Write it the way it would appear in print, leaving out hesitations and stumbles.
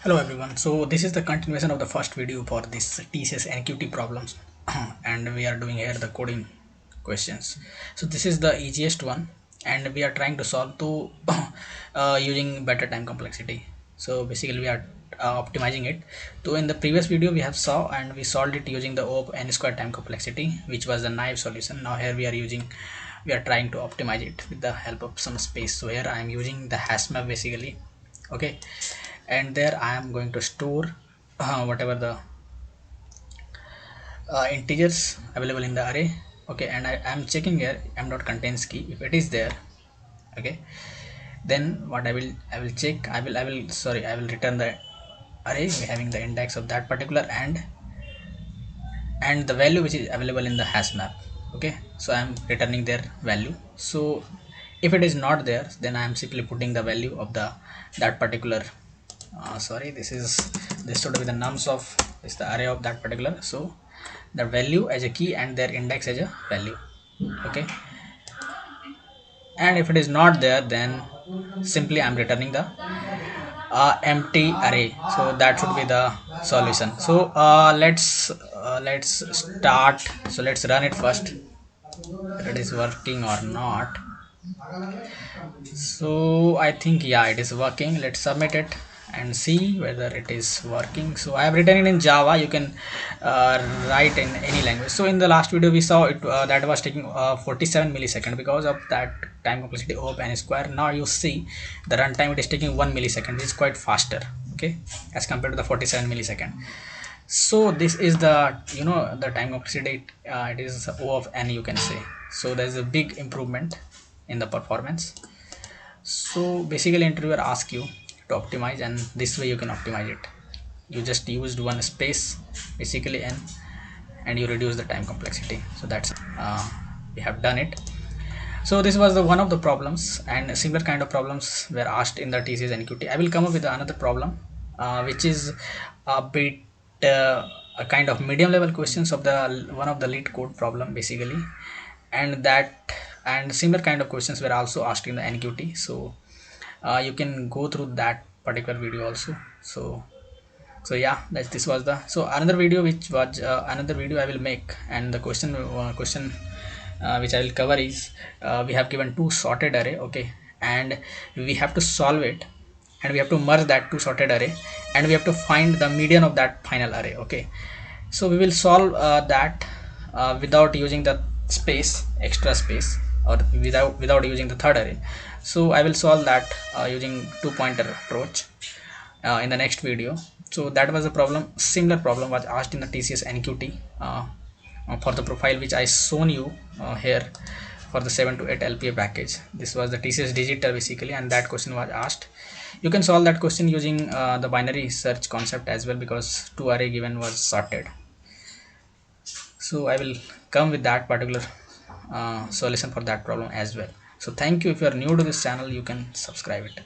Hello everyone. So this is the continuation of the first video for this TCS NQT problems and we are doing here the coding questions. So this is the easiest one and we are trying to solve to using better time complexity. So basically we are optimizing it. So in the previous video we have saw and we solved it using the O of n square time complexity, which was the naive solution. Now here we are trying to optimize it with the help of some space. So here I am using the hash map basically. Okay, and there I am going to store whatever the integers available in the array. Okay, and I am checking here m dot contains key. If it is there, okay, then what I will check, I will return the array having the index of that particular and the value which is available in the hash map. Okay, so I am returning their value. So if it is not there, then I am simply putting the value of the that particular sorry, this should be the nums of this the array of that particular, so the value as a key and their index as a value. Okay, and if it is not there, then simply I'm returning the empty array. So that should be the solution. So let's start. So let's run it first, if it is working or not. So I think, yeah, it is working. Let's submit it and see whether it is working. So I have written it in Java. You can write in any language. So in the last video we saw it that was taking 47 millisecond because of that time complexity of n square. Now you see the runtime, it is taking 1 millisecond, which is quite faster, okay, as compared to the 47 millisecond. So this is the, you know, the time complexity, it is O of n, you can say. So there is a big improvement in the performance. So basically interviewer asks you to optimize, and this way you can optimize it. You just used one space basically and you reduce the time complexity. So that's we have done it. So this was the one of the problems, and similar kind of problems were asked in the TCS NQT. I will come up with another problem which is a bit a kind of medium level questions of the one of the lead code problem basically, and that and similar kind of questions were also asked in the NQT. So you can go through that particular video also. So yeah, that this was the, so another video which was another video I will make, and the question which I will cover is we have given two sorted array, okay, and we have to solve it, and we have to merge that two sorted array, and we have to find the median of that final array. Okay, so we will solve that without using the space, extra space, or without using the third array. So I will solve that using two pointer approach in the next video. So that was a problem. Similar problem was asked in the TCS NQT for the profile which I shown you here for the 7 to 8 LPA package. This was the TCS digital basically, and that question was asked. You can solve that question using the binary search concept as well, because two array given was sorted. So I will come with that particular solution for that problem as well. So thank you. If you are new to this channel, you can subscribe it.